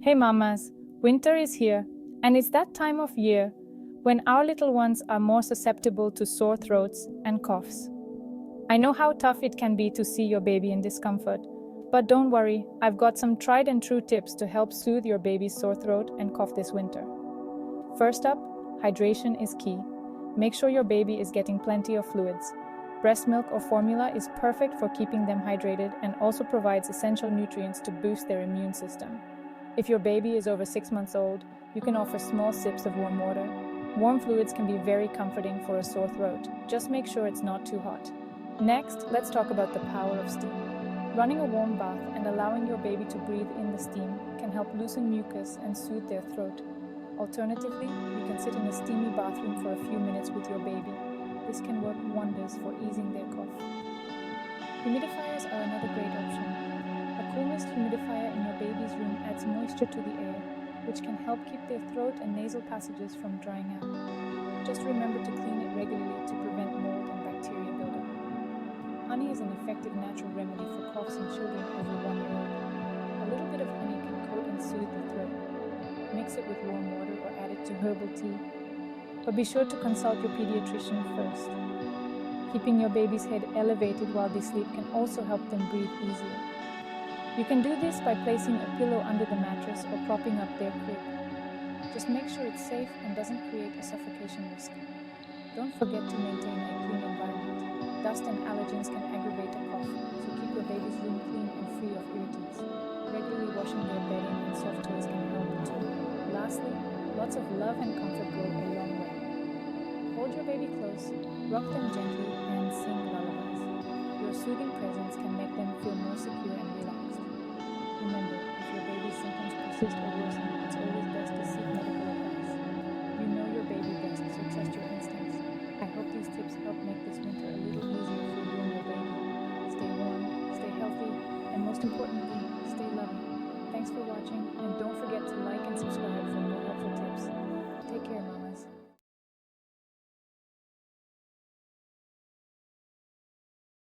Hey mamas, winter is here, and it's that time of year when our little ones are more susceptible to sore throats and coughs. I know how tough it can be to see your baby in discomfort, but don't worry, I've got some tried and true tips to help soothe your baby's sore throat and cough this winter. First up, hydration is key. Make sure your baby is getting plenty of fluids. Breast milk or formula is perfect for keeping them hydrated and also provides essential nutrients to boost their immune system. If your baby is over 6 months old, you can offer small sips of warm water. Warm fluids can be very comforting for a sore throat. Just make sure it's not too hot. Next, let's talk about the power of steam. Running a warm bath and allowing your baby to breathe in the steam can help loosen mucus and soothe their throat. Alternatively, you can sit in a steamy bathroom for a few minutes with your baby. This can work wonders for easing their cough. Humidifiers are another great option. A cool mist humidifier in your baby's room adds moisture to the air, which can help keep their throat and nasal passages from drying out. Just remember to clean it regularly to prevent mold and bacteria buildup. Honey is an effective natural remedy for coughs in children over 1 year old. A little bit of honey can coat and soothe the throat. Mix it with warm water or add it to herbal tea. But be sure to consult your pediatrician first. Keeping your baby's head elevated while they sleep can also help them breathe easier. You can do this by placing a pillow under the mattress or propping up their crib. Just make sure it's safe and doesn't create a suffocation risk. Don't forget to maintain a clean environment. Dust and allergens can aggravate a cough, so keep your baby's room clean and free of irritants. Regularly washing their bedding and soft toys can help too. Lastly, lots of love and comfort go a long way. Hold your baby close, rock them gently, and sing lullabies. Your soothing presence can make them feel more secure and relaxed. Remember, if your baby's symptoms persist or worsen, it's always best to seek medical advice. You know your baby best, so trust your instincts. I hope these tips help make this winter a little easier for you and your baby. Stay warm, stay healthy, and most importantly, stay loving. Thanks for watching, and don't forget to like and subscribe for